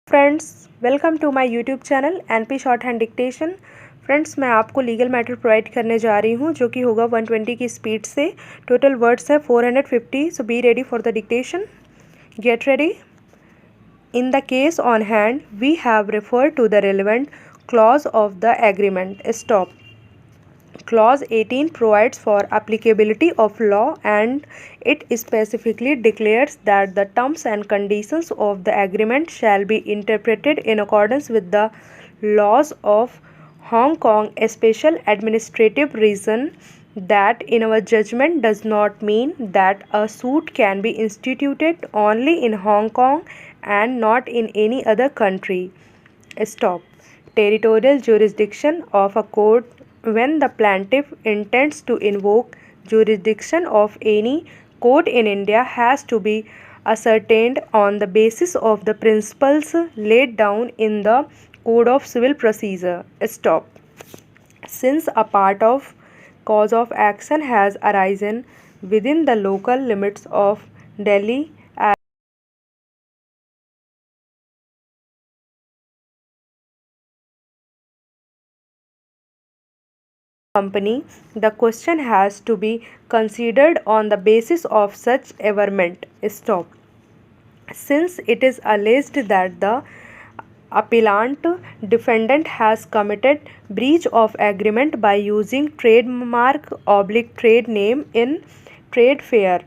Friends, welcome to my YouTube channel NP shorthand dictation. Friends, मैं आपको legal matter provide करने जा रही हूँ जो कि होगा 120 की स्पीड से। टोटल वर्ड्स है 450, so be ready for the dictation. Get ready. In the case on hand, we have referred to the relevant clause of the agreement. Stop. Clause 18 provides for applicability of law, and it specifically declares that the terms and conditions of the agreement shall be interpreted in accordance with the laws of Hong Kong. A special administrative reason that in our judgment does not mean that a suit can be instituted only in Hong Kong and not in any other country. Stop. Territorial jurisdiction of a court. When the plaintiff intends to invoke jurisdiction of any court in India has to be ascertained on the basis of the principles laid down in the Code of Civil Procedure. Stop. Since a part of cause of action has arisen within the local limits of Delhi company, the question has to be considered on the basis of such averment. Stop. Since it is alleged that the appellant defendant has committed breach of agreement by using trademark / trade name in Trade Fair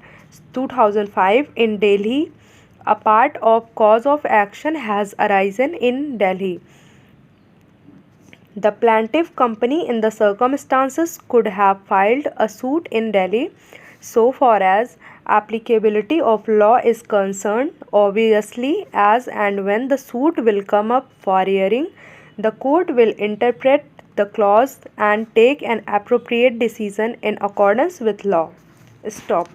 2005 in Delhi, a part of cause of action has arisen in Delhi. The plaintiff company in the circumstances could have filed a suit in Delhi so far as applicability of law is concerned. Obviously, as and when the suit will come up for hearing, the court will interpret the clause and take an appropriate decision in accordance with law. Stop.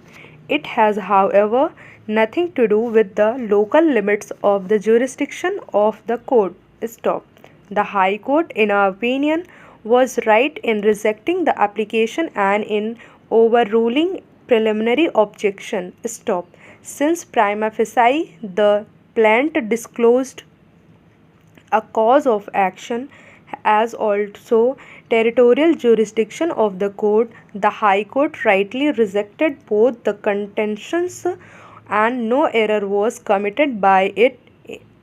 It has, however, nothing to do with the local limits of the jurisdiction of the court. Stop. The High Court, in our opinion, was right in rejecting the application and in overruling preliminary objection. Stop. Since prima facie the plaintiff disclosed a cause of action as also territorial jurisdiction of the court, the High Court rightly rejected both the contentions and no error was committed by it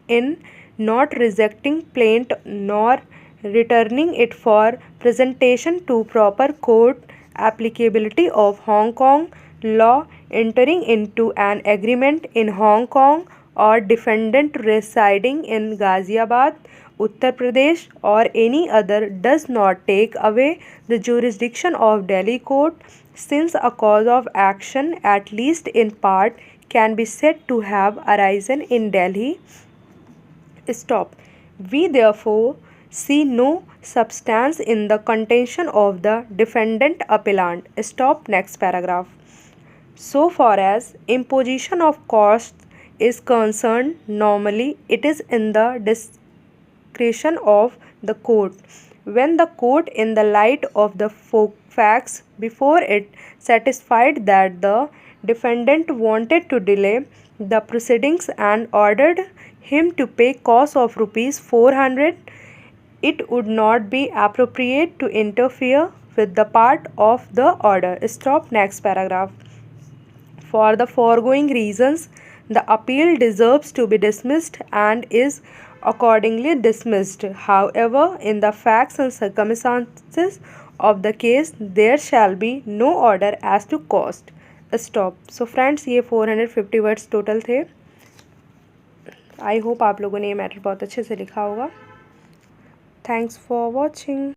in not rejecting plaint nor returning it for presentation to proper court. Applicability of Hong Kong law. Entering into an agreement in Hong Kong or defendant residing in Ghaziabad, Uttar Pradesh or any other does not take away the jurisdiction of Delhi court, since a cause of action, at least in part, can be said to have arisen in Delhi. Stop. We therefore see no substance in the contention of the defendant appellant. Stop. Next paragraph. So far as imposition of costs is concerned, normally it is in the discretion of the court. When the court, in the light of the facts before it, satisfied that the defendant wanted to delay the proceedings and ordered him to pay cost of rupees 400, it would not be appropriate to interfere with the part of the order. Stop. Next paragraph. For the foregoing reasons, the appeal deserves to be dismissed and is accordingly dismissed. However, in the facts and circumstances of the case, there shall be no order as to cost. Stop. So friends, ये 450 words total थे। I hope आप लोगों ने ये matter बहुत अच्छे से लिखा होगा। Thanks for watching.